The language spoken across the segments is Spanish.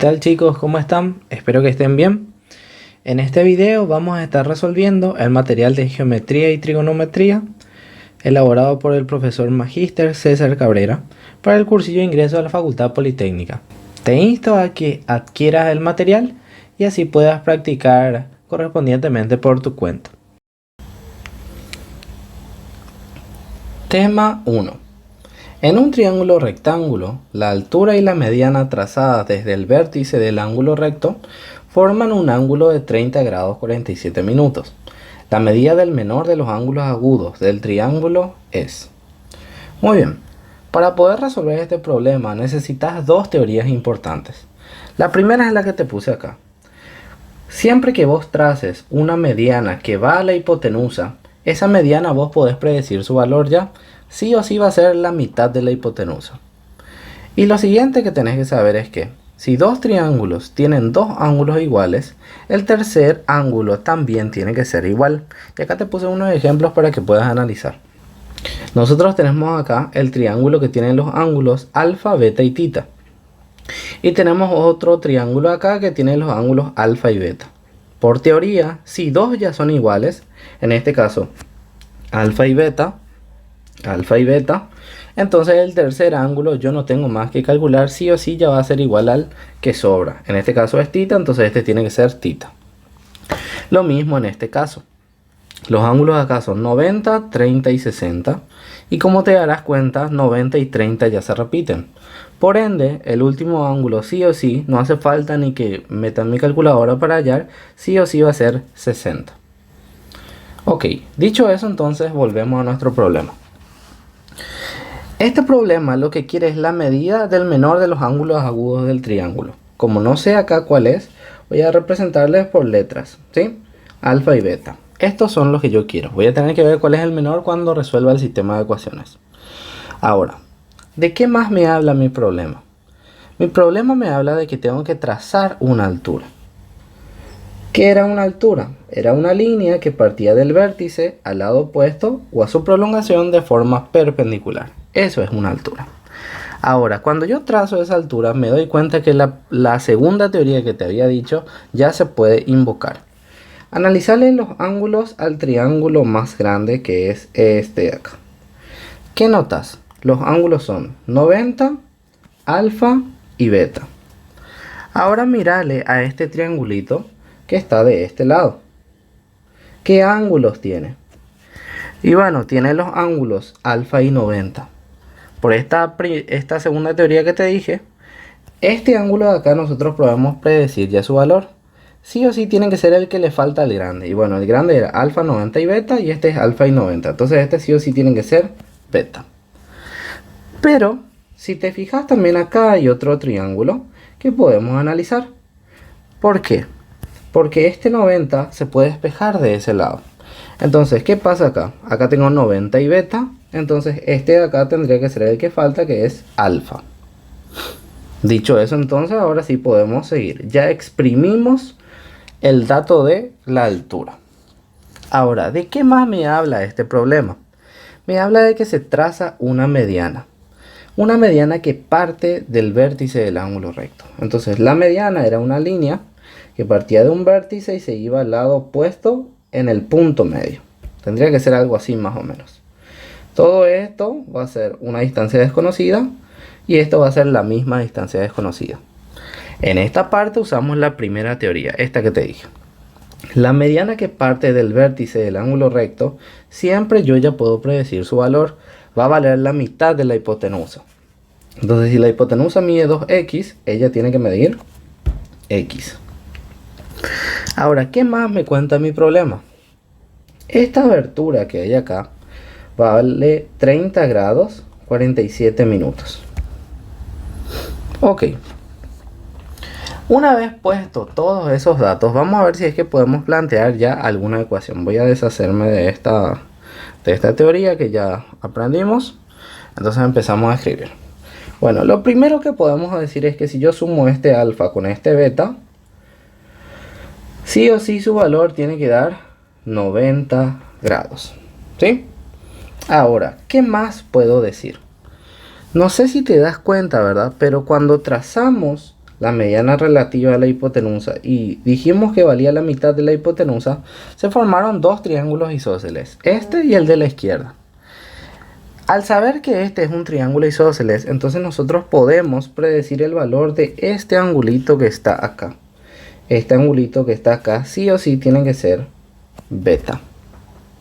¿Qué tal chicos? ¿Cómo están? Espero que estén bien. En este video vamos a estar resolviendo el material de geometría y trigonometría elaborado por el profesor Magíster César Cabrera para el cursillo de ingreso a la Facultad Politécnica. Te insto a que adquieras el material y así puedas practicar correspondientemente por tu cuenta. Tema 1. En un triángulo rectángulo, la altura y la mediana trazadas desde el vértice del ángulo recto forman un ángulo de 30 grados 47 minutos. La medida del menor de los ángulos agudos del triángulo es... Muy bien, para poder resolver este problema necesitas dos teorías importantes. La primera es la que te puse acá. Siempre que vos traces una mediana que va a la hipotenusa, esa mediana vos podés predecir su valor ya. Sí o sí va a ser la mitad de la hipotenusa. Y lo siguiente que tenés que saber es que si dos triángulos tienen dos ángulos iguales, el tercer ángulo también tiene que ser igual. Y acá te puse unos ejemplos para que puedas analizar. Nosotros tenemos acá el triángulo que tiene los ángulos alfa, beta y tita. Y tenemos otro triángulo acá que tiene los ángulos alfa y beta. Por teoría, si dos ya son iguales, en este caso alfa y beta, entonces el tercer ángulo yo no tengo más que calcular, sí o sí ya va a ser igual al que sobra. En este caso es tita, entonces este tiene que ser tita. Lo mismo en este caso. Los ángulos acá son 90, 30 y 60. Y como te darás cuenta, 90 y 30 ya se repiten. Por ende, el último ángulo sí o sí, no hace falta ni que metan mi calculadora para hallar, sí o sí va a ser 60. Ok, dicho eso, entonces volvemos a nuestro problema. Este problema lo que quiere es la medida del menor de los ángulos agudos del triángulo. Como no sé acá cuál es, voy a representarles por letras, ¿sí? Alfa y beta. Estos son los que yo quiero. Voy a tener que ver cuál es el menor cuando resuelva el sistema de ecuaciones. Ahora, ¿de qué más me habla mi problema? Mi problema me habla de que tengo que trazar una altura. ¿Qué era una altura? Era una línea que partía del vértice al lado opuesto o a su prolongación de forma perpendicular. Eso es una altura. Ahora, cuando yo trazo esa altura, me doy cuenta que la segunda teoría que te había dicho ya se puede invocar. Analizarle los ángulos al triángulo más grande, que es este de acá. ¿Qué notas? Los ángulos son 90, alfa y beta. Ahora mírale a este triangulito que está de este lado. ¿Qué ángulos tiene? Y bueno, tiene los ángulos alfa y 90. Por esta segunda teoría que te dije, este ángulo de acá nosotros podemos predecir ya su valor. Sí o sí tiene que ser el que le falta al grande. Y bueno, el grande era alfa, 90 y beta, y este es alfa y 90. Entonces este sí o sí tiene que ser beta. Pero si te fijas, también acá hay otro triángulo que podemos analizar. ¿Por qué? Porque este 90 se puede despejar de ese lado. Entonces, ¿qué pasa acá? Acá tengo 90 y beta. Entonces, este de acá tendría que ser el que falta, que es alfa. Dicho eso, entonces, ahora sí podemos seguir. Ya exprimimos el dato de la altura. Ahora, ¿de qué más me habla este problema? Me habla de que se traza una mediana. Una mediana que parte del vértice del ángulo recto. Entonces, la mediana era una línea que partía de un vértice y se iba al lado opuesto en el punto medio. Tendría que ser algo así más o menos. Todo esto va a ser una distancia desconocida y esto va a ser la misma distancia desconocida. En esta parte usamos la primera teoría, esta que te dije. La mediana que parte del vértice del ángulo recto, siempre yo ya puedo predecir su valor. Va a valer la mitad de la hipotenusa. Entonces, si la hipotenusa mide 2x, ella tiene que medir x. Ahora, ¿qué más me cuenta mi problema? Esta abertura que hay acá vale 30 grados 47 minutos. Ok. Una vez puesto todos esos datos, vamos a ver si es que podemos plantear ya alguna ecuación. Voy a deshacerme de esta teoría que ya aprendimos. Entonces empezamos a escribir. Bueno, lo primero que podemos decir es que si yo sumo este alfa con este beta, sí o sí su valor tiene que dar 90 grados. ¿Sí? Ahora, ¿qué más puedo decir? No sé si te das cuenta, ¿verdad? Pero cuando trazamos la mediana relativa a la hipotenusa, y dijimos que valía la mitad de la hipotenusa, se formaron dos triángulos isósceles, este y el de la izquierda. Al saber que este es un triángulo isósceles, entonces nosotros podemos predecir el valor de este angulito que está acá. Este angulito que está acá sí o sí tiene que ser beta.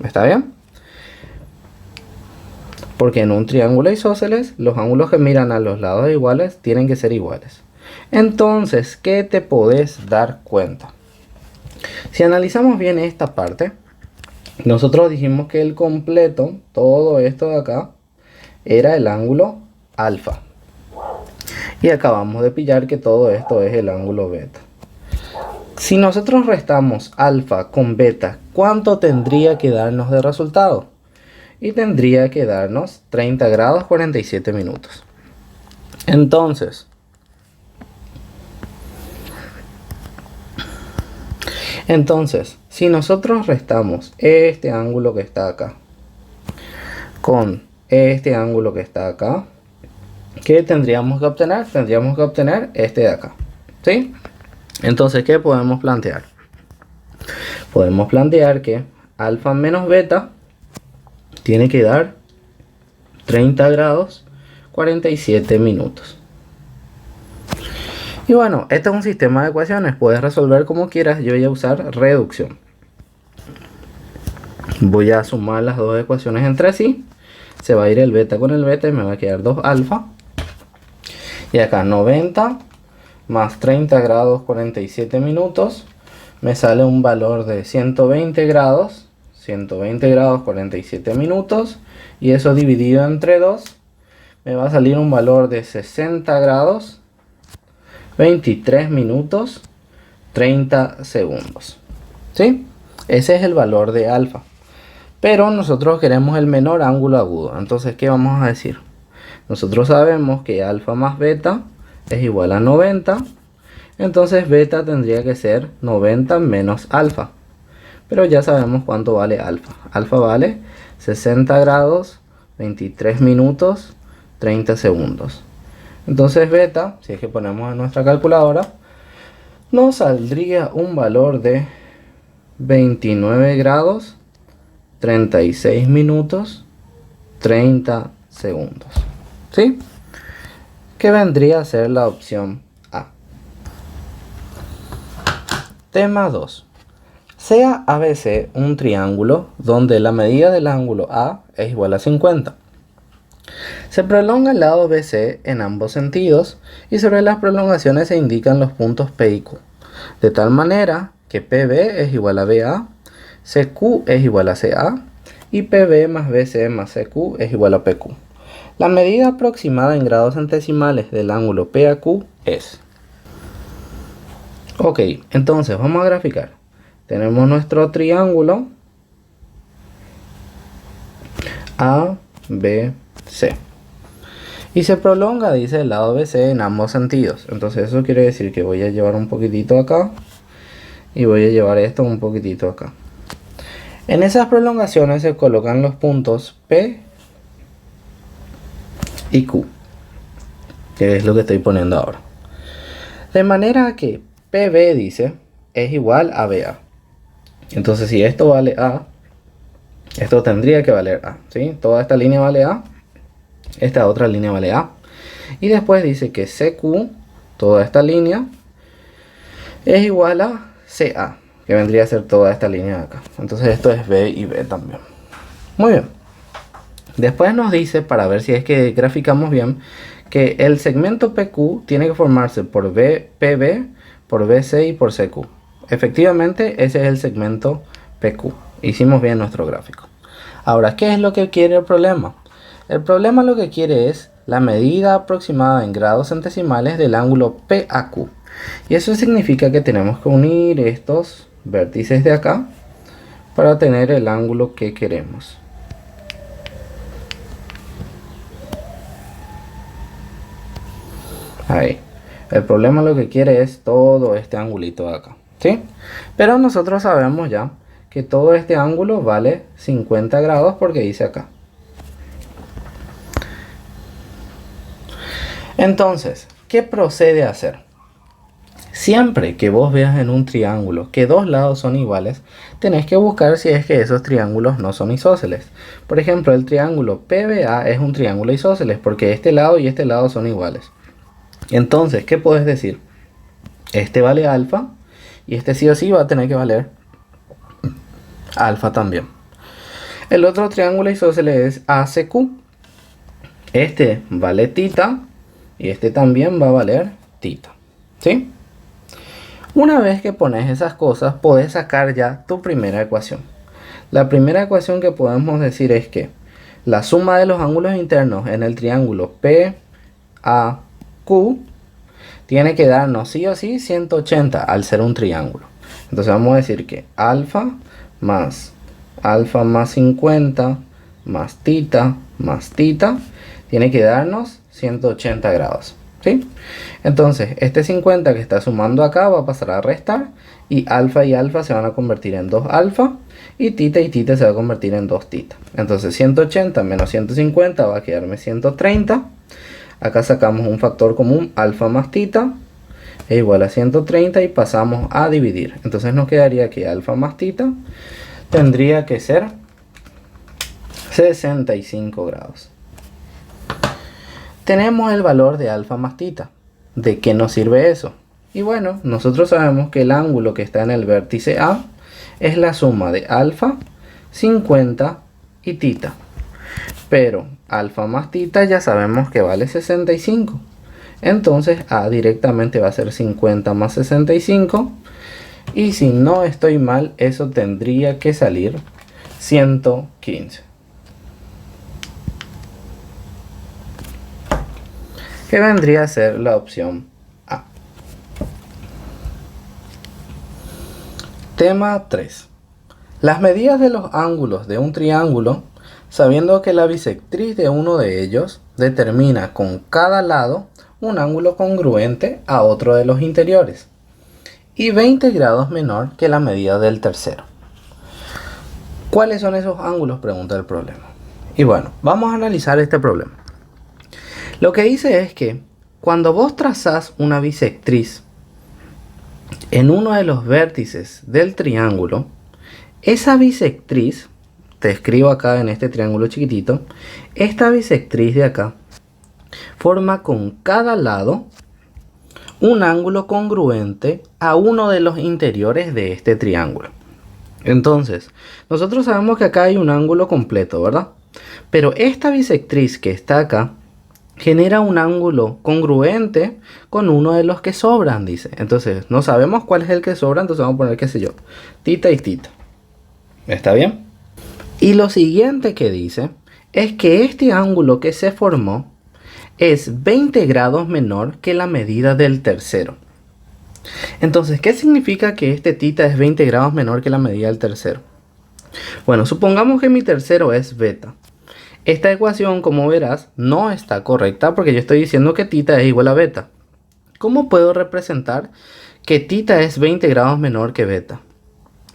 ¿Está bien? Porque en un triángulo isósceles los ángulos que miran a los lados iguales tienen que ser iguales. Entonces, ¿qué te podés dar cuenta? Si analizamos bien esta parte, nosotros dijimos que el completo, todo esto de acá, era el ángulo alfa. Y acabamos de pillar que todo esto es el ángulo beta. Si nosotros restamos alfa con beta, ¿cuánto tendría que darnos de resultado? Y tendría que darnos 30 grados 47 minutos. Entonces, si nosotros restamos este ángulo que está acá con este ángulo que está acá, ¿qué tendríamos que obtener? Tendríamos que obtener este de acá, ¿sí? Entonces, ¿qué podemos plantear? Podemos plantear que alfa menos beta tiene que dar 30 grados 47 minutos. Y bueno, este es un sistema de ecuaciones, puedes resolver como quieras. Yo voy a usar reducción. Voy a sumar las dos ecuaciones entre sí. Se va a ir el beta con el beta y me va a quedar 2 alfa. Y acá 90 más 30 grados 47 minutos. Me sale un valor de 120 grados 47 minutos. Y eso dividido entre 2 me va a salir un valor de 60 grados 23 minutos 30 segundos. ¿Sí? Ese es el valor de alfa. Pero nosotros queremos el menor ángulo agudo. Entonces, ¿qué vamos a decir? Nosotros sabemos que alfa más beta es igual a 90. Entonces beta tendría que ser 90 menos alfa. Pero ya sabemos cuánto vale alfa. Alfa vale 60 grados 23 minutos 30 segundos. Entonces beta, si es que ponemos en nuestra calculadora, nos saldría un valor de 29 grados 36 minutos 30 segundos. ¿Sí? Que vendría a ser la opción A. Tema 2. Sea ABC un triángulo donde la medida del ángulo A es igual a 50. Se prolonga el lado BC en ambos sentidos y sobre las prolongaciones se indican los puntos P y Q, de tal manera que PB es igual a BA, CQ es igual a CA y PB más BC más CQ es igual a PQ. La medida aproximada en grados centesimales del ángulo PAQ es... Ok, entonces vamos a graficar. Tenemos nuestro triángulo ABC. Y se prolonga, dice, el lado BC en ambos sentidos. Entonces eso quiere decir que voy a llevar un poquitito acá. Y voy a llevar esto un poquitito acá. En esas prolongaciones se colocan los puntos P y Q. Que es lo que estoy poniendo ahora. De manera que PB, dice, es igual a BA. Entonces si esto vale A, esto tendría que valer A, ¿sí? Toda esta línea vale A, esta otra línea vale A. Y después dice que CQ, toda esta línea, es igual a CA, que vendría a ser toda esta línea de acá. Entonces esto es B y B también. Muy bien. Después nos dice, para ver si es que graficamos bien, que el segmento PQ tiene que formarse por PB, por BC y por CQ. Efectivamente, ese es el segmento PQ. Hicimos bien nuestro gráfico. Ahora, ¿qué es lo que quiere el problema? El problema lo que quiere es la medida aproximada en grados centesimales del ángulo PAQ. Y eso significa que tenemos que unir estos vértices de acá para tener el ángulo que queremos. Ahí. El problema lo que quiere es todo este angulito de acá, ¿sí? Pero nosotros sabemos ya que todo este ángulo vale 50 grados porque dice acá. Entonces, ¿qué procede a hacer? Siempre que vos veas en un triángulo que dos lados son iguales, tenés que buscar si es que esos triángulos no son isósceles. Por ejemplo, el triángulo PBA es un triángulo isósceles porque este lado y este lado son iguales. Entonces, ¿qué puedes decir? Este vale alfa y este sí o sí va a tener que valer alfa también. El otro triángulo isósceles es ACQ. Este vale tita y este también va a valer tita. ¿Sí? Una vez que pones esas cosas, puedes sacar ya tu primera ecuación. La primera ecuación que podemos decir es que la suma de los ángulos internos en el triángulo PAQ tiene que darnos sí o sí 180 al ser un triángulo. Entonces vamos a decir que alfa más 50 más tita tiene que darnos 180 grados. ¿Sí? Entonces este 50 que está sumando acá va a pasar a restar y alfa se van a convertir en 2 alfa y tita se va a convertir en 2 tita. Entonces 180 menos 150 va a quedarme 130. Acá sacamos un factor común, alfa más tita es igual a 130 y pasamos a dividir. Entonces nos quedaría que alfa más tita tendría que ser 65 grados. Tenemos el valor de alfa más tita. ¿De qué nos sirve eso? Y bueno, nosotros sabemos que el ángulo que está en el vértice A es la suma de alfa, 50 y tita. Pero alfa más tita ya sabemos que vale 65. Entonces A directamente va a ser 50 más 65. Y si no estoy mal, eso tendría que salir 115. Que vendría a ser la opción A. Tema 3. Las medidas de los ángulos de un triángulo, sabiendo que la bisectriz de uno de ellos determina con cada lado un ángulo congruente a otro de los interiores y 20 grados menor que la medida del tercero. ¿Cuáles son esos ángulos?, pregunta el problema. Y bueno, vamos a analizar este problema. Lo que dice es que cuando vos trazás una bisectriz en uno de los vértices del triángulo, esa bisectriz, te escribo acá en este triángulo chiquitito, esta bisectriz de acá forma con cada lado un ángulo congruente a uno de los interiores de este triángulo. Entonces, nosotros sabemos que acá hay un ángulo completo, ¿verdad? Pero esta bisectriz que está acá genera un ángulo congruente con uno de los que sobran, dice. Entonces, no sabemos cuál es el que sobra, entonces vamos a poner, qué sé yo, tita y tita. ¿Está bien? Y lo siguiente que dice es que este ángulo que se formó es 20 grados menor que la medida del tercero. Entonces, ¿qué significa que este tita es 20 grados menor que la medida del tercero? Bueno, supongamos que mi tercero es beta. Esta ecuación, como verás, no está correcta porque yo estoy diciendo que tita es igual a beta. ¿Cómo puedo representar que tita es 20 grados menor que beta?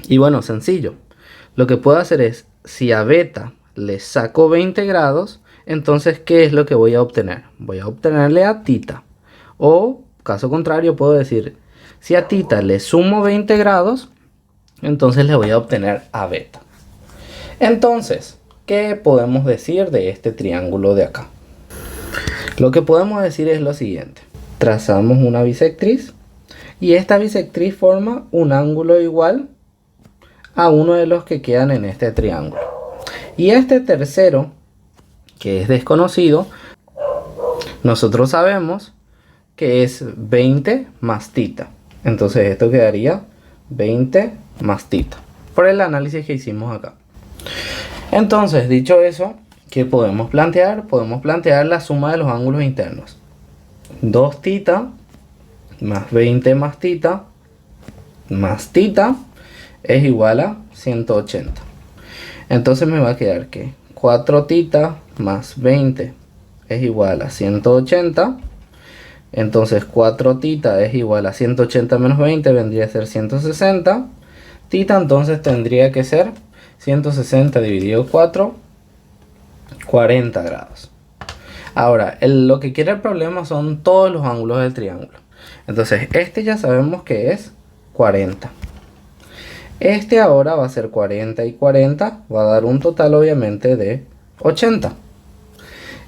Y bueno, sencillo. Lo que puedo hacer es, si a beta le saco 20 grados, entonces, ¿qué es lo que voy a obtener? Voy a obtenerle a tita. O, caso contrario, puedo decir, si a tita le sumo 20 grados, entonces le voy a obtener a beta. Entonces, ¿qué podemos decir de este triángulo de acá? Lo que podemos decir es lo siguiente. Trazamos una bisectriz y esta bisectriz forma un ángulo igual a uno de los que quedan en este triángulo. Y este tercero, que es desconocido, nosotros sabemos que es 20 más tita. Entonces esto quedaría 20 más tita, por el análisis que hicimos acá. Entonces, dicho eso, ¿qué podemos plantear? Podemos plantear la suma de los ángulos internos. 2 tita más 20 más tita es igual a 180. Entonces me va a quedar que 4 tita más 20 es igual a 180. Entonces 4 tita es igual a 180 menos 20 vendría a ser 160. Tita entonces tendría que ser 160 dividido 4, 40 grados. Ahora, lo que quiere el problema son todos los ángulos del triángulo. Entonces este ya sabemos que es 40. Este ahora va a ser 40 y 40, va a dar un total obviamente de 80.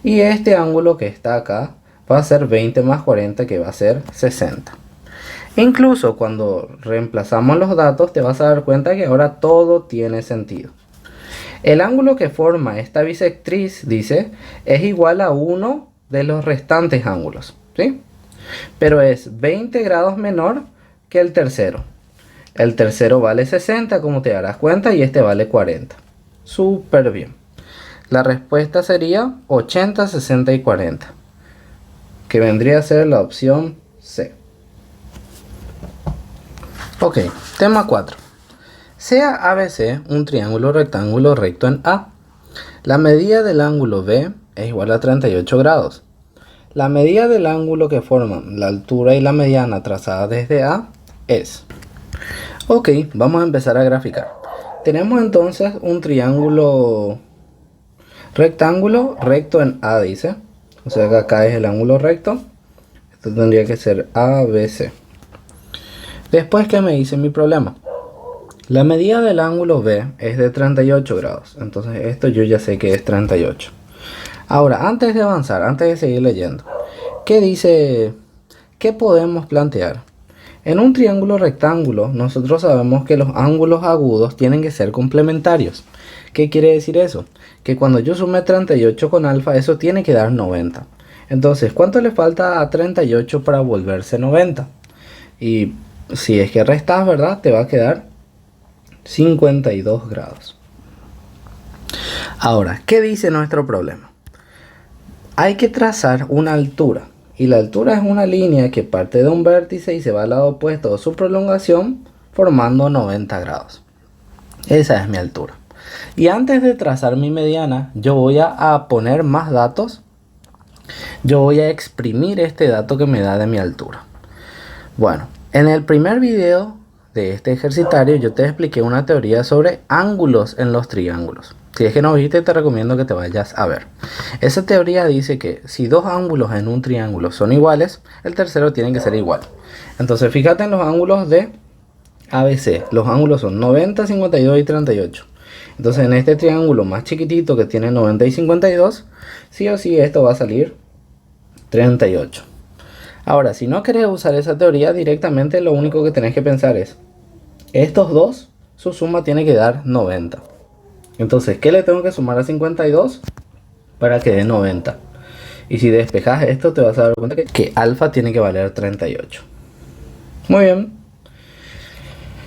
Y este ángulo que está acá va a ser 20 más 40, que va a ser 60. Incluso cuando reemplazamos los datos te vas a dar cuenta que ahora todo tiene sentido. El ángulo que forma esta bisectriz, dice, es igual a uno de los restantes ángulos, ¿sí? Pero es 20 grados menor que el tercero. El tercero vale 60, como te darás cuenta, y este vale 40. Súper bien. La respuesta sería 80, 60 y 40, que vendría a ser la opción C. Ok, tema 4. Sea ABC un triángulo rectángulo recto en A. La medida del ángulo B es igual a 38 grados. La medida del ángulo que forman la altura y la mediana trazada desde A es... Ok, vamos a empezar a graficar. Tenemos entonces un triángulo rectángulo recto en A, dice. O sea que acá es el ángulo recto. Esto tendría que ser ABC. Después, ¿qué me dice mi problema? La medida del ángulo B es de 38 grados. Entonces esto yo ya sé que es 38. Ahora, antes de avanzar, antes de seguir leyendo, ¿qué dice? ¿Qué podemos plantear? En un triángulo rectángulo, nosotros sabemos que los ángulos agudos tienen que ser complementarios. ¿Qué quiere decir eso? Que cuando yo sume 38 con alfa, eso tiene que dar 90. Entonces, ¿cuánto le falta a 38 para volverse 90? Y si es que restas, ¿verdad? Te va a quedar 52 grados. Ahora, ¿qué dice nuestro problema? Hay que trazar una altura. Y la altura es una línea que parte de un vértice y se va al lado opuesto de su prolongación, formando 90 grados. Esa es mi altura. Y antes de trazar mi mediana, yo voy a poner más datos. Yo voy a exprimir este dato que me da de mi altura. Bueno, en el primer video de este ejercitario yo te expliqué una teoría sobre ángulos en los triángulos. Si es que no viste, te recomiendo que te vayas a ver. Esa teoría dice que si dos ángulos en un triángulo son iguales, el tercero tiene que ser igual. Entonces fíjate en los ángulos de ABC. Los ángulos son 90, 52 y 38. Entonces en este triángulo más chiquitito que tiene 90 y 52, sí o sí esto va a salir 38. Ahora, si no querés usar esa teoría directamente, lo único que tenés que pensar es, estos dos, su suma tiene que dar 90. Entonces, ¿qué le tengo que sumar a 52 para que dé 90? Y si despejas esto, te vas a dar cuenta que alfa tiene que valer 38. Muy bien.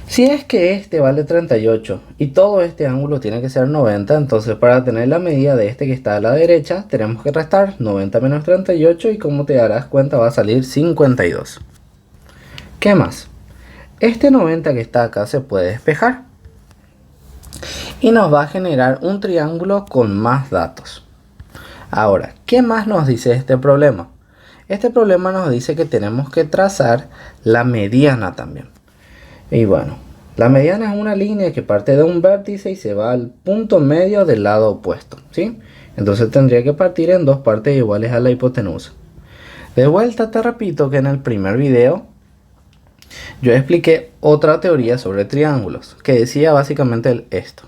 Si es que este vale 38 y todo este ángulo tiene que ser 90, entonces para tener la medida de este que está a la derecha, tenemos que restar 90 menos 38 y como te darás cuenta va a salir 52. ¿Qué más? Este 90 que está acá se puede despejar y nos va a generar un triángulo con más datos. Ahora, ¿qué más nos dice este problema? Este problema nos dice que tenemos que trazar la mediana también. Y bueno, la mediana es una línea que parte de un vértice y se va al punto medio del lado opuesto, ¿sí? Entonces tendría que partir en dos partes iguales a la hipotenusa. De vuelta te repito que en el primer video yo expliqué otra teoría sobre triángulos que decía básicamente esto.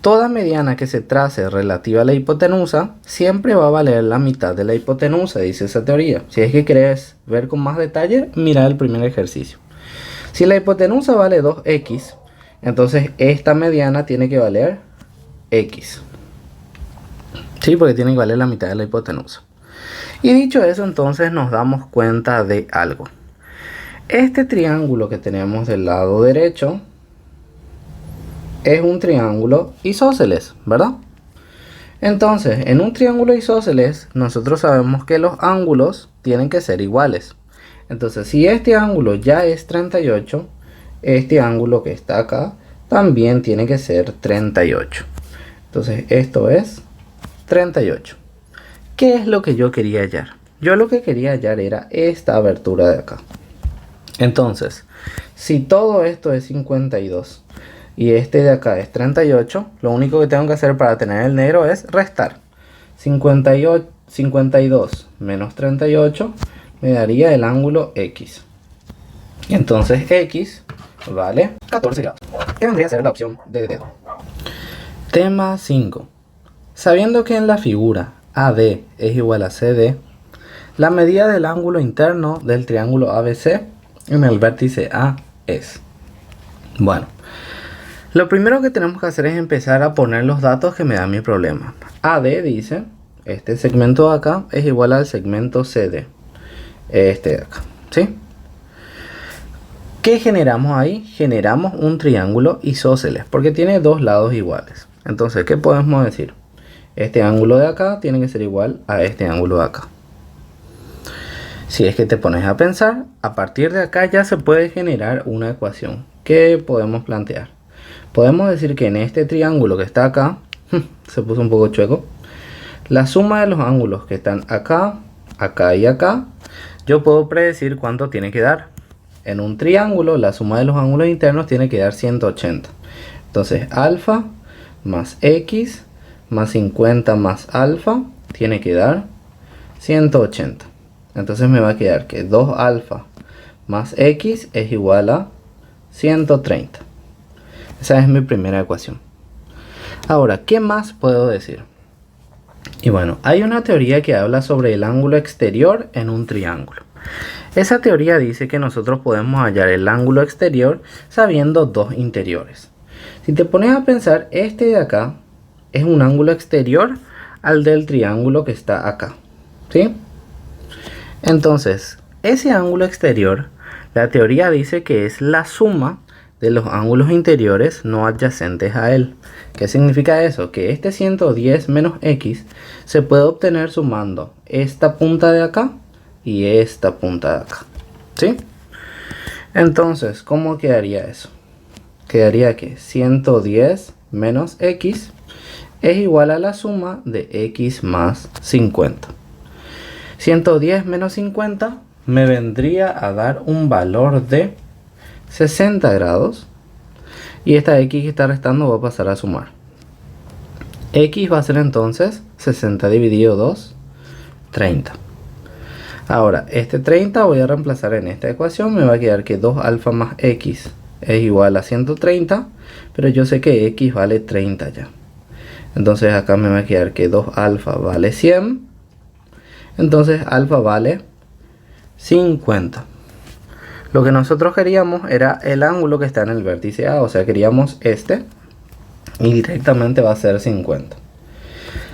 Toda mediana que se trace relativa a la hipotenusa siempre va a valer la mitad de la hipotenusa, dice esa teoría. Si es que querés ver con más detalle, mira el primer ejercicio. Si la hipotenusa vale 2x, entonces esta mediana tiene que valer x. Sí, porque tiene que valer la mitad de la hipotenusa. Y dicho eso, entonces nos damos cuenta de algo. Este triángulo que tenemos del lado derecho es un triángulo isósceles, ¿verdad? Entonces, en un triángulo isósceles, nosotros sabemos que los ángulos tienen que ser iguales. Entonces, si este ángulo ya es 38, este ángulo que está acá también tiene que ser 38. Entonces, esto es 38. ¿Qué es lo que yo quería hallar? Yo lo que quería hallar era esta abertura de acá. Entonces, si todo esto es 52 y este de acá es 38, lo único que tengo que hacer para tener el negro es restar. 52 menos 38 me daría el ángulo X. Entonces x vale 14 grados. ¿Qué vendría a ser la opción de dedo? Tema 5. Sabiendo que en la figura AD es igual a CD, la medida del ángulo interno del triángulo ABC en el vértice A es... Bueno, lo primero que tenemos que hacer es empezar a poner los datos que me da mi problema. AD dice, este segmento de acá es igual al segmento CD. Este de acá, ¿sí? ¿Qué generamos ahí? Generamos un triángulo isósceles, porque tiene dos lados iguales. Entonces, ¿qué podemos decir? Este ángulo de acá tiene que ser igual a este ángulo de acá. Si es que te pones a pensar, a partir de acá ya se puede generar una ecuación. ¿Qué podemos plantear? Podemos decir que en este triángulo que está acá, se puso un poco chueco, la suma de los ángulos que están acá, acá y acá, yo puedo predecir cuánto tiene que dar. En un triángulo, la suma de los ángulos internos tiene que dar 180. Entonces, alfa más x más 50 más alfa tiene que dar 180. Entonces me va a quedar que 2 alfa más x es igual a 130. Esa es mi primera ecuación. Ahora, ¿qué más puedo decir? Y bueno, hay una teoría que habla sobre el ángulo exterior en un triángulo. Esa teoría dice que nosotros podemos hallar el ángulo exterior sabiendo dos interiores. Si te pones a pensar, este de acá es un ángulo exterior al del triángulo que está acá, ¿sí? Entonces, ese ángulo exterior, la teoría dice que es la suma de los ángulos interiores no adyacentes a él. ¿Qué significa eso? Que este 110 menos x se puede obtener sumando esta punta de acá y esta punta de acá, ¿sí? Entonces, ¿cómo quedaría eso? Quedaría que 110 menos x es igual a la suma de x más 50. 110 menos 50 me vendría a dar un valor de 60 grados. Y esta x que está restando va a pasar a sumar. X va a ser entonces 60 dividido 2, 30. Ahora, este 30 voy a reemplazar en esta ecuación. Me va a quedar que 2 alfa más x es igual a 130. Pero yo sé que x vale 30 ya. Entonces acá me va a quedar que 2 alfa vale 100. Entonces alfa vale 50. Lo que nosotros queríamos era el ángulo que está en el vértice A. O sea, queríamos este. Y directamente va a ser 50.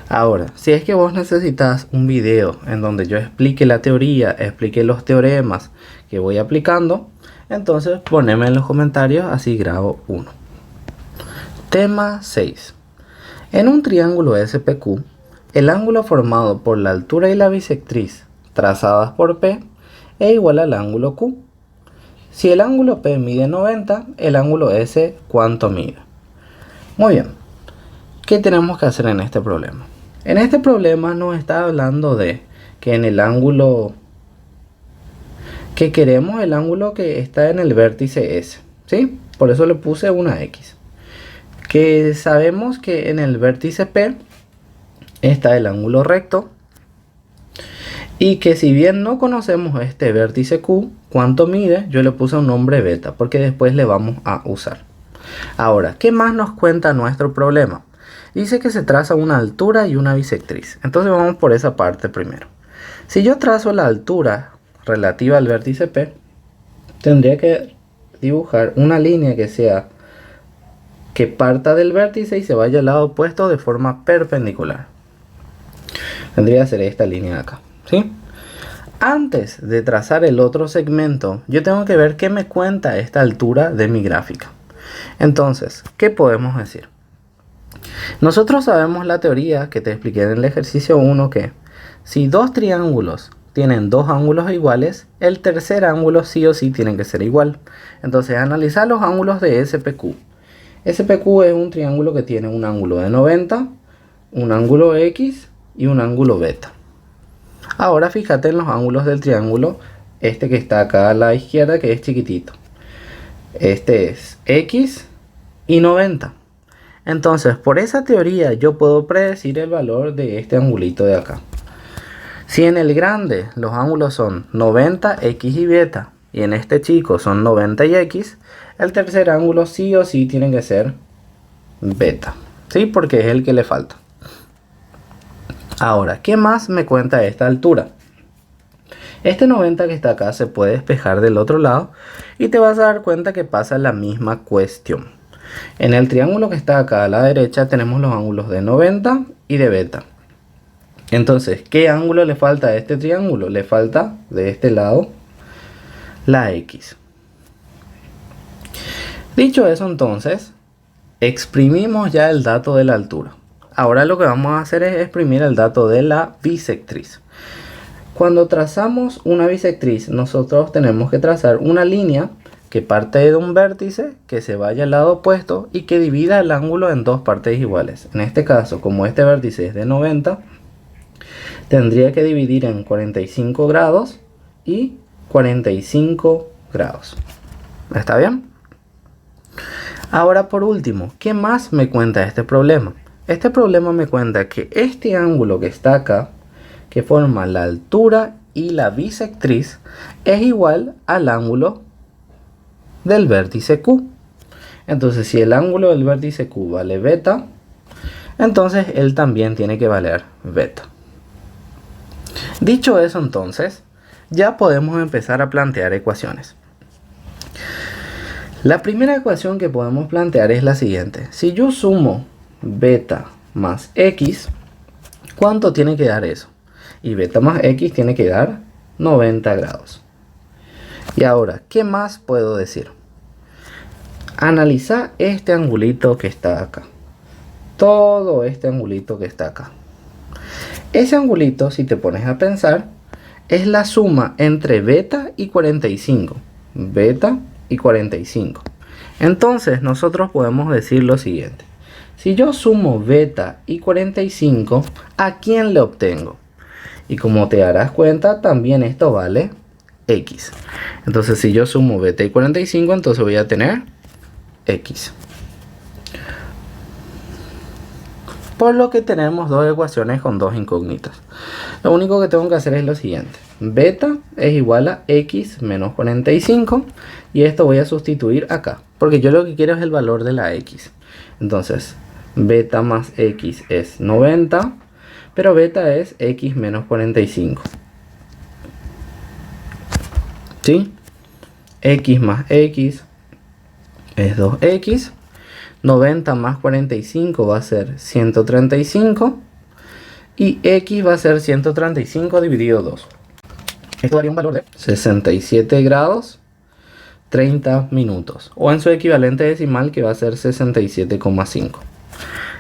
Ahora, si es que vos necesitas un video en donde yo explique la teoría, explique los teoremas que voy aplicando, entonces poneme en los comentarios, así grabo uno. Tema 6. En un triángulo SPQ, el ángulo formado por la altura y la bisectriz trazadas por P es igual al ángulo Q. Si el ángulo P mide 90, el ángulo S, ¿cuánto mide? Muy bien. ¿Qué tenemos que hacer en este problema? En este problema nos está hablando de que en el ángulo que queremos, el ángulo que está en el vértice S, ¿sí? Por eso le puse una X. Que sabemos que en el vértice P está el ángulo recto. Y que si bien no conocemos este vértice Q, ¿cuánto mide? Yo le puse un nombre beta, porque después le vamos a usar. Ahora, ¿qué más nos cuenta nuestro problema? Dice que se traza una altura y una bisectriz. Entonces vamos por esa parte primero. Si yo trazo la altura relativa al vértice P, tendría que dibujar una línea que parta del vértice y se vaya al lado opuesto de forma perpendicular. Tendría que ser esta línea de acá, ¿sí? Antes de trazar el otro segmento, yo tengo que ver qué me cuenta esta altura de mi gráfica. Entonces, ¿qué podemos decir? Nosotros sabemos la teoría que te expliqué en el ejercicio 1, que si dos triángulos tienen dos ángulos iguales, el tercer ángulo sí o sí tiene que ser igual. Entonces, analizar los ángulos de SPQ. SPQ es un triángulo que tiene un ángulo de 90, un ángulo X y un ángulo beta. Ahora fíjate en los ángulos del triángulo, este que está acá a la izquierda, que es chiquitito. Este es X y 90. Entonces, por esa teoría yo puedo predecir el valor de este angulito de acá. Si en el grande los ángulos son 90, X y beta, y en este chico son 90 y x, el tercer ángulo sí o sí tiene que ser beta, ¿sí? Porque es el que le falta. Ahora, ¿qué más me cuenta esta altura? Este 90 que está acá se puede despejar del otro lado y te vas a dar cuenta que pasa la misma cuestión. En el triángulo que está acá a la derecha tenemos los ángulos de 90 y de beta. Entonces, ¿qué ángulo le falta a este triángulo? Le falta de este lado la x. Dicho eso, entonces, exprimimos ya el dato de la altura. Ahora lo que vamos a hacer es exprimir el dato de la bisectriz. Cuando trazamos una bisectriz, nosotros tenemos que trazar una línea que parte de un vértice, que se vaya al lado opuesto y que divida el ángulo en dos partes iguales. En este caso, como este vértice es de 90, tendría que dividir en 45 grados y 45 grados. ¿Está bien? Ahora, por último, ¿qué más me cuenta este problema? Este problema me cuenta que este ángulo que está acá, que forma la altura y la bisectriz, es igual al ángulo del vértice Q. Entonces, si el ángulo del vértice Q vale beta, entonces él también tiene que valer beta. Dicho eso, entonces, ya podemos empezar a plantear ecuaciones. La primera ecuación que podemos plantear es la siguiente. Si yo sumo beta más x, ¿cuánto tiene que dar eso? Y beta más x tiene que dar 90 grados. Y ahora, ¿qué más puedo decir? Analiza este angulito que está acá. Todo este angulito que está acá. Ese angulito, si te pones a pensar, es la suma entre beta y 45. Beta y 45. Entonces, nosotros podemos decir lo siguiente. Si yo sumo beta y 45, ¿a quién le obtengo? Y como te darás cuenta, también esto vale x. Entonces, si yo sumo beta y 45, entonces voy a tener x. Por lo que tenemos dos ecuaciones con dos incógnitas. Lo único que tengo que hacer es lo siguiente. Beta es igual a x menos 45. Y esto voy a sustituir acá. Porque yo lo que quiero es el valor de la x. Entonces, beta más x es 90. Pero beta es x menos 45. ¿Sí? X más x es 2x. 90 más 45 va a ser 135. Y x va a ser 135 dividido 2. Esto daría un valor de 67 grados 30 minutos. O en su equivalente decimal, que va a ser 67,5.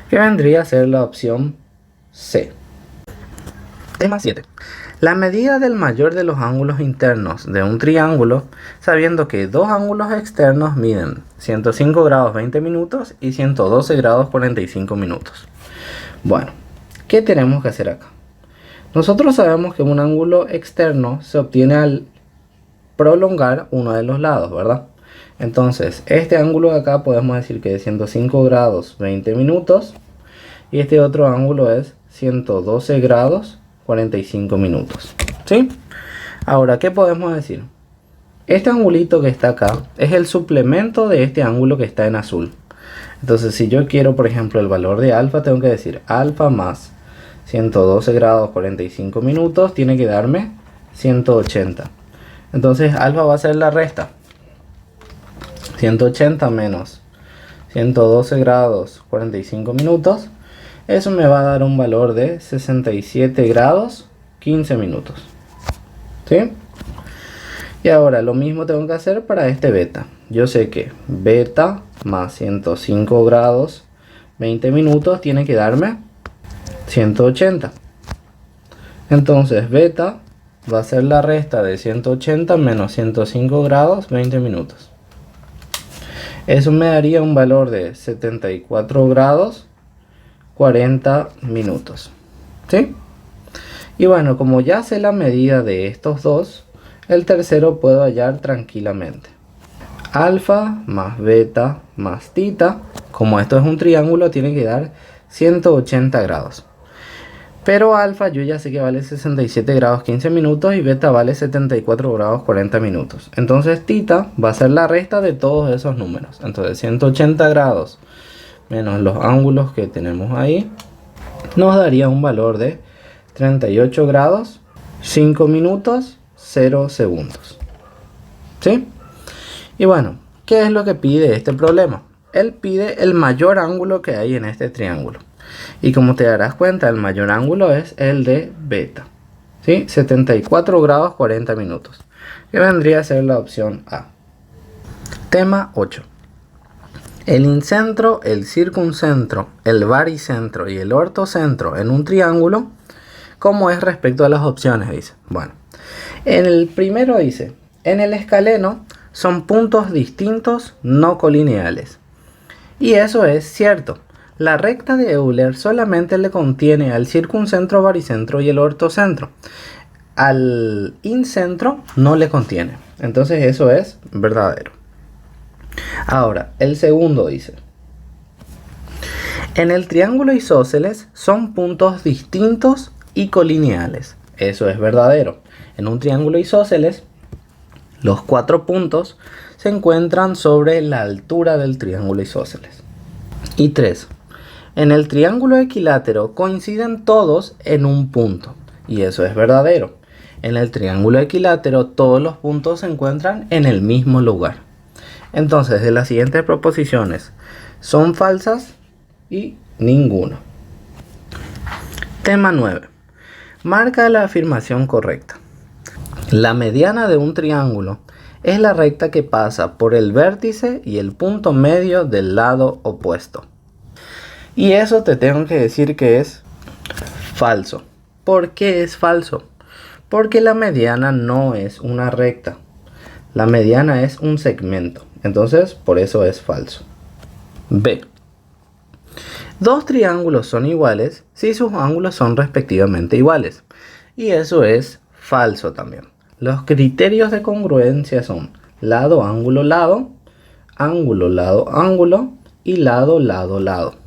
Que vendría a ser la opción C. Tema 7. La medida del mayor de los ángulos internos de un triángulo, sabiendo que dos ángulos externos miden 105 grados 20 minutos y 112 grados 45 minutos. Bueno, ¿qué tenemos que hacer acá? Nosotros sabemos que un ángulo externo se obtiene al prolongar uno de los lados, ¿verdad? Entonces, este ángulo de acá podemos decir que es 105 grados 20 minutos y este otro ángulo es 112 grados 45 minutos. ¿Sí? Ahora, ¿qué podemos decir? Este angulito que está acá es el suplemento de este ángulo que está en azul. Entonces, si yo quiero, por ejemplo, el valor de alfa, tengo que decir alfa más 112 grados 45 minutos tiene que darme 180. Entonces, alfa va a ser la resta. 180 menos 112 grados 45 minutos. Eso me va a dar un valor de 67 grados 15 minutos. ¿Sí? Y ahora lo mismo tengo que hacer para este beta. Yo sé que beta más 105 grados 20 minutos tiene que darme 180. Entonces beta va a ser la resta de 180 menos 105 grados 20 minutos. Eso me daría un valor de 74 grados 40 minutos. ¿Sí? Y bueno, como ya sé la medida de estos dos, el tercero puedo hallar tranquilamente. Alfa más beta más tita, como esto es un triángulo, tiene que dar 180 grados. Pero alfa yo ya sé que vale 67 grados 15 minutos y beta vale 74 grados 40 minutos. Entonces tita va a ser la resta de todos esos números. Entonces 180 grados menos los ángulos que tenemos ahí nos daría un valor de 38 grados 5 minutos 0 segundos. ¿Sí? Y bueno, ¿qué es lo que pide este problema? Él pide el mayor ángulo que hay en este triángulo. Y como te darás cuenta, el mayor ángulo es el de beta. ¿Sí? 74 grados 40 minutos. Que vendría a ser la opción A. Tema 8. El incentro, el circuncentro, el baricentro y el ortocentro en un triángulo, ¿cómo es respecto a las opciones? Dice. Bueno, en el primero dice, en el escaleno son puntos distintos no colineales. Y eso es cierto. La recta de Euler solamente le contiene al circuncentro, baricentro y el ortocentro. Al incentro no le contiene. Entonces eso es verdadero. Ahora, el segundo dice. En el triángulo isósceles son puntos distintos y colineales. Eso es verdadero. En un triángulo isósceles, los 4 puntos se encuentran sobre la altura del triángulo isósceles. Y 3. En el triángulo equilátero coinciden todos en un punto. Y eso es verdadero. En el triángulo equilátero todos los puntos se encuentran en el mismo lugar. Entonces, de las siguientes proposiciones son falsas y ninguna. Tema 9. Marca la afirmación correcta. La mediana de un triángulo es la recta que pasa por el vértice y el punto medio del lado opuesto. Y eso te tengo que decir que es falso. ¿Por qué es falso? Porque la mediana no es una recta. La mediana es un segmento. Entonces, por eso es falso. B. Dos triángulos son iguales si sus ángulos son respectivamente iguales. Y eso es falso también. Los criterios de congruencia son lado, ángulo, lado, ángulo, lado, ángulo y lado, lado, lado.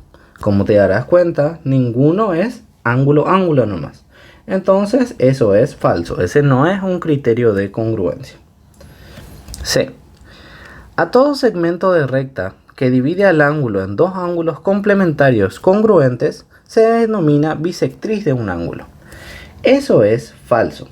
Como te darás cuenta, ninguno es ángulo, ángulo nomás. Entonces, eso es falso. Ese no es un criterio de congruencia. C. A todo segmento de recta que divide al ángulo en dos ángulos complementarios congruentes se denomina bisectriz de un ángulo. Eso es falso.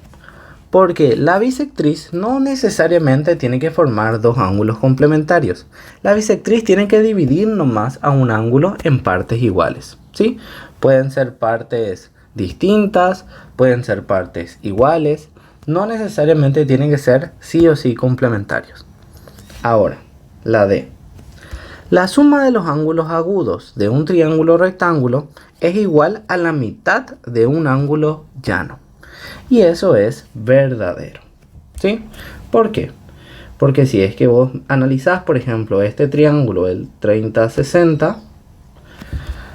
Porque la bisectriz no necesariamente tiene que formar dos ángulos complementarios. La bisectriz tiene que dividir nomás a un ángulo en partes iguales. ¿Sí? Pueden ser partes distintas, pueden ser partes iguales. No necesariamente tienen que ser sí o sí complementarios. Ahora, la D. La suma de los ángulos agudos de un triángulo rectángulo es igual a la mitad de un ángulo llano. Y eso es verdadero. ¿Sí? ¿Por qué? Porque si es que vos analizás, por ejemplo, este triángulo, el 30-60,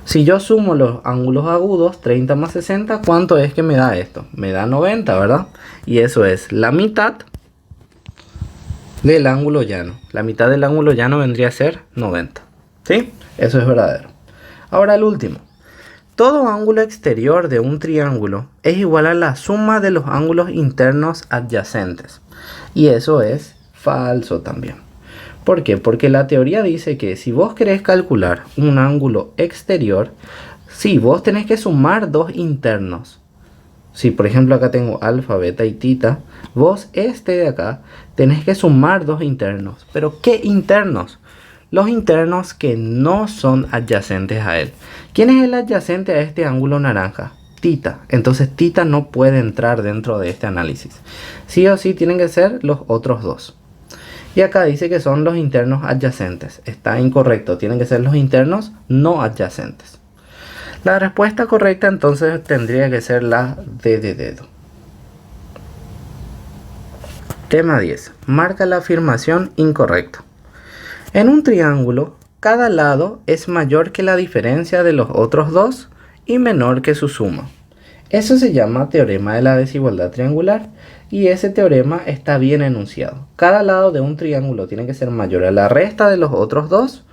si yo sumo los ángulos agudos, 30 más 60, ¿cuánto es que me da esto? Me da 90, ¿verdad? Y eso es la mitad del ángulo llano. La mitad del ángulo llano vendría a ser 90. ¿Sí? Eso es verdadero. Ahora el último. Todo ángulo exterior de un triángulo es igual a la suma de los ángulos internos adyacentes. Y eso es falso también. ¿Por qué? Porque la teoría dice que si vos querés calcular un ángulo exterior, sí, vos tenés que sumar dos internos. Si por ejemplo acá tengo alfa, beta y tita, vos este de acá tenés que sumar dos internos. ¿Pero qué internos? Los internos que no son adyacentes a él. ¿Quién es el adyacente a este ángulo naranja? Tita. Entonces tita no puede entrar dentro de este análisis. Sí o sí tienen que ser los otros dos. Y acá dice que son los internos adyacentes. Está incorrecto. Tienen que ser los internos no adyacentes. La respuesta correcta entonces tendría que ser la D de dedo. Tema 10. Marca la afirmación incorrecta. En un triángulo, cada lado es mayor que la diferencia de los otros dos y menor que su suma. Eso se llama teorema de la desigualdad triangular y ese teorema está bien enunciado. Cada lado de un triángulo tiene que ser mayor a la resta de los otros dos,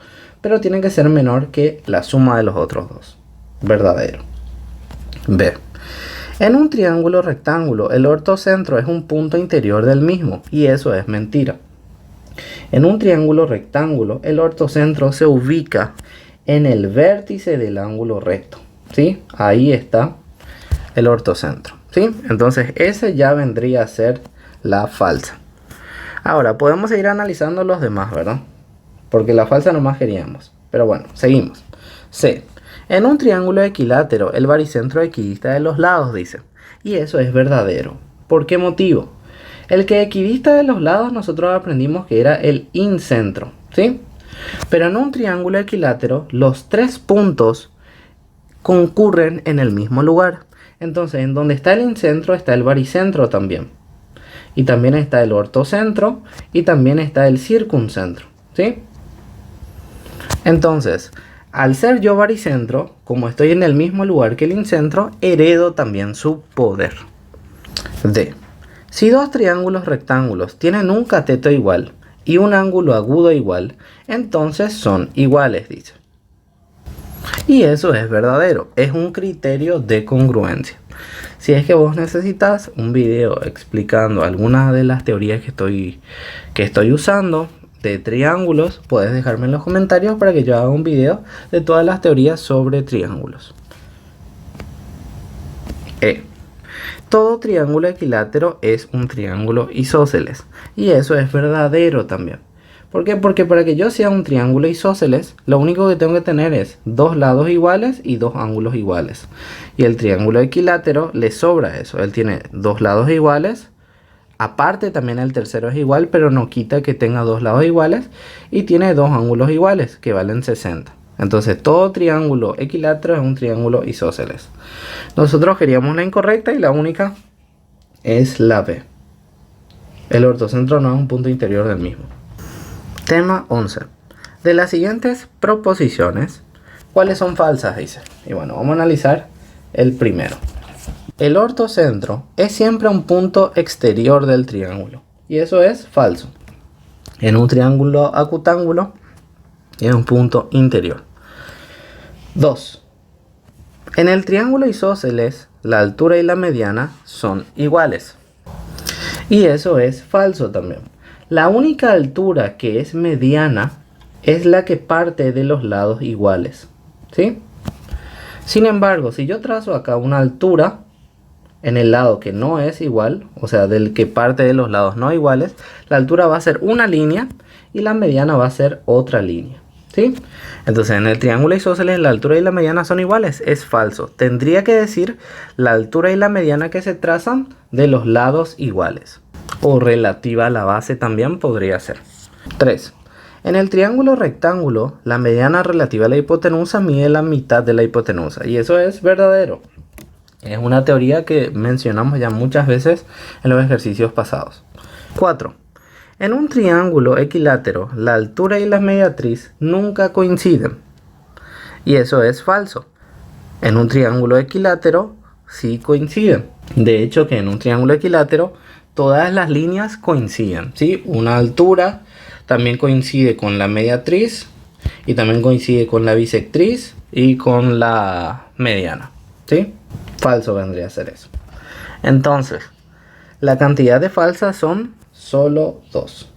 pero tiene que ser menor que la suma de los otros dos. Verdadero. B. En un triángulo rectángulo, el ortocentro es un punto interior del mismo, y eso es mentira. En un triángulo rectángulo, el ortocentro se ubica en el vértice del ángulo recto, ¿sí? Ahí está el ortocentro, ¿sí? Entonces, ese ya vendría a ser la falsa. Ahora, podemos seguir analizando los demás, ¿verdad? Porque la falsa nomás queríamos. Pero bueno, seguimos. C. En un triángulo equilátero, el baricentro equidista de los lados, dice. Y eso es verdadero. ¿Por qué motivo? El que equidista de los lados nosotros aprendimos que era el incentro, ¿sí? Pero en un triángulo equilátero, los tres puntos concurren en el mismo lugar. Entonces, en donde está el incentro está el baricentro también. Y también está el ortocentro y también está el circuncentro, ¿sí? Entonces, al ser yo baricentro, como estoy en el mismo lugar que el incentro, heredo también su poder. D. Si dos triángulos rectángulos tienen un cateto igual y un ángulo agudo igual, entonces son iguales, dice. Y eso es verdadero, es un criterio de congruencia. Si es que vos necesitas un video explicando algunas de las teorías que estoy usando de triángulos, puedes dejarme en los comentarios para que yo haga un video de todas las teorías sobre triángulos. E. Todo triángulo equilátero es un triángulo isósceles. Y eso es verdadero también. ¿Por qué? Porque para que yo sea un triángulo isósceles, lo único que tengo que tener es dos lados iguales y dos ángulos iguales. Y el triángulo equilátero le sobra eso. Él tiene dos lados iguales. Aparte también el tercero es igual, pero no quita que tenga dos lados iguales. Y tiene dos ángulos iguales, que valen 60. Entonces todo triángulo equilátero es un triángulo isósceles. Nosotros queríamos la incorrecta y la única es la B. El ortocentro no es un punto interior del mismo. Tema 11. De las siguientes proposiciones, ¿cuáles son falsas? Dice. Y bueno, vamos a analizar el primero. El ortocentro es siempre un punto exterior del triángulo. Y eso es falso. En un triángulo acutángulo es un punto interior. 2. En el triángulo isósceles, la altura y la mediana son iguales. Y eso es falso también. La única altura que es mediana es la que parte de los lados iguales, ¿sí? Sin embargo, si yo trazo acá una altura en el lado que no es igual, o sea, del que parte de los lados no iguales, la altura va a ser una línea y la mediana va a ser otra línea, ¿sí? Entonces, en el triángulo isósceles la altura y la mediana son iguales, es falso. Tendría que decir la altura y la mediana que se trazan de los lados iguales. O relativa a la base también podría ser. 3. En el triángulo rectángulo, la mediana relativa a la hipotenusa mide la mitad de la hipotenusa. Y eso es verdadero. Es una teoría que mencionamos ya muchas veces en los ejercicios pasados. 4. En un triángulo equilátero, la altura y la mediatriz nunca coinciden. Y eso es falso. En un triángulo equilátero sí coinciden. De hecho, que en un triángulo equilátero todas las líneas coinciden, ¿sí? Una altura también coincide con la mediatriz y también coincide con la bisectriz y con la mediana, ¿sí? Falso vendría a ser eso. Entonces, la cantidad de falsas son solo 2.